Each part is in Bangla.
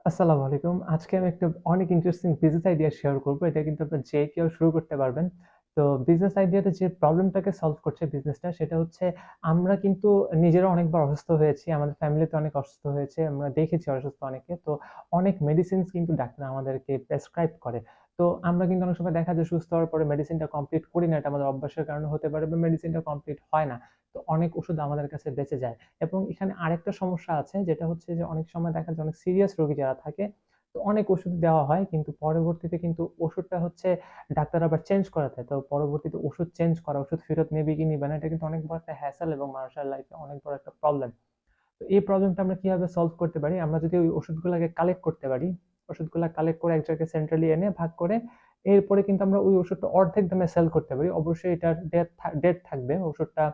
আসসালামু আলাইকুম। আজকে আমি একটা অনেক ইন্টারেস্টিং বিজনেস আইডিয়া শেয়ার করব। এটা কিন্তু আপনার যে কেউ শুরু করতে পারবেন। তো বিজনেস আইডিয়াতে যে প্রবলেমটাকে সলভ করছে বিজনেসটা সেটা হচ্ছে আমরা কিন্তু নিজেরা অনেকবার অসুস্থ হয়েছি। আমাদের ফ্যামিলিতে অনেক অসুস্থ হয়েছে। আমরা দেখেছি অসুস্থ অনেকে। তো অনেক মেডিসিনস কিন্তু ডাক্তার আমাদেরকে প্রেসক্রাইব করে। তো আমরা কিন্তু অনেক সময় দেখা যায় সুস্থ হওয়ার পরে মেডিসিনটা কমপ্লিট করি না। এটা আমাদের অভ্যাসের কারণে হতে পারে বা মেডিসিনটা কমপ্লিট হয় না। তো অনেক ওষুধ আমাদের কাছে বেঁচে যায়। এবং এখানে আরেকটা সমস্যা আছে যেটা হচ্ছে যে অনেক সময় দেখা যায় অনেক সিরিয়াস রোগী যারা থাকে তো অনেক ওষুধ দেওয়া হয় কিন্তু পরবর্তীতে কিন্তু ওষুধটা হচ্ছে ডাক্তার আবার চেঞ্জ করে দেয়। তো পরবর্তীতে ওষুধ চেঞ্জ করা, ওষুধ ফেরত নেবে কি নিবে না এটা কিন্তু অনেক বড় একটা হ্যাসেল এবং মানুষের লাইফে অনেক বড় একটা প্রবলেম। তো এই প্রবলেমটা আমরা কিভাবে সলভ করতে পারি? আমরা যদি ওই ওষুধগুলোকে কালেক্ট করতে পারি, ওষুধগুলা কালেক্ট করে এক জায়গায় সেন্ট্রালি এনে ভাগ করে এরপরে কিন্তু আমরা ওই ওষুধটা অর্ধেক দামে সেল করতে পারি। অবশ্যই এটার ডেট থাকবে, ওষুধটা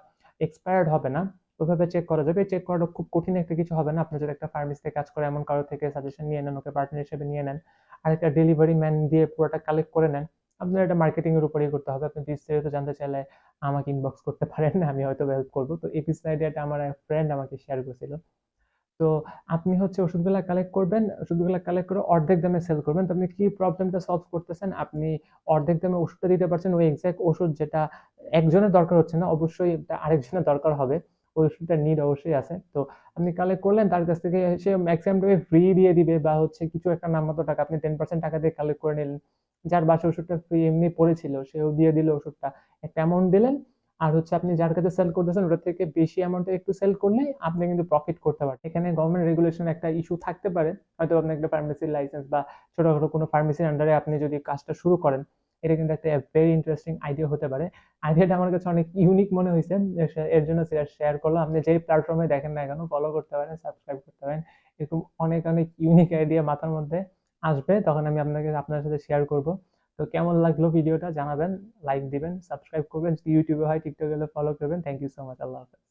এক্সপায়ার্ড হবে না। ওইভাবে চেক করা যাবে। চেক করাটা খুব কঠিন একটা কিছু হবে না। আপনি যদি একটা ফার্মেসিতে কাজ করে এমন কারো থেকে সাজেশন নিয়ে নেন, ওকে পার্টনার হিসেবে নিয়ে নেন। আর একটা ডেলিভারি ম্যান দিয়ে পুরোটা কালেক্ট করে নেন। আপনার এটা মার্কেটিং এর উপরেই করতে হবে। আপনি বিস্তারিত জানতে চাইলে আমাকে ইনবক্স করতে পারেন। আমি হয়তো হেল্প করব। তো এই পিস আইডিয়াটা আমার এক ফ্রেন্ড আমাকে শেয়ার করেছিল। তো আপনি হচ্ছে ওষুধগুলা কালেক্ট করবেন, ওষুধগুলা কালেক্ট করে অর্ধেক দামে সেল করবেন। তো আপনি কি প্রবলেমটা সলভ করতেছেন? আপনি অর্ধেক দামে ওষুধটা দিতে পারছেন, ওই এক্সাক্ট ওষুধ যেটা একজনের দরকার হচ্ছে না, অবশ্যই এটা আরেকজনের দরকার হবে। ওই ওষুধটার নিড অবশ্যই আছে। তো আপনি কালেক্ট করলেন, তার কাছ থেকে সে ম্যাক্সিমাম টাইমে ফ্রি দিয়ে দিবে বা হচ্ছে কিছু একটা নামমাত্র টাকা আপনি 10% টাকা দিয়ে কালেক্ট করে নিলেন। যার বাসায় ওষুধটা ফ্রি এমনি পড়েছিল সেও দিয়ে দিল ওষুধটা। একটা অ্যামাউন্ট দিলেন আর হচ্ছে আপনি যার কাছে সেল করতেছেন ওটার থেকে বেশি অ্যামাউন্টে একটু সেল করলে আপনি কিন্তু প্রফিট করতে পারেন। এখানে গভর্নমেন্ট রেগুলেশন একটা ইস্যু থাকতে পারে, হয়তো আপনি একটা ফার্মেসির লাইসেন্স বা ছোটখাটো কোনো ফার্মেসির আন্ডারে আপনি যদি কাজটা শুরু করেন, এটা কিন্তু একটা ভেরি ইন্টারেস্টিং আইডিয়া হতে পারে। আইডিয়াটা আমার কাছে অনেক ইউনিক মনে হয়েছে, এর জন্য শেয়ার করলাম। আপনি যেই প্ল্যাটফর্মে দেখেন না কেন ফলো করতে পারেন, সাবস্ক্রাইব করতে পারেন। এরকম অনেক অনেক ইউনিক আইডিয়া মাথার মধ্যে আসবে, তখন আমি আপনার সাথে শেয়ার করব। তো কেমন লাগলো ভিডিওটা জানাবেন, লাইক দিবেন, সাবস্ক্রাইব করবেন, যদি ইউটিউবে হয় টিকটকে হলে ফলো করবেন। Thank you so much. আল্লাহ হাফেজ।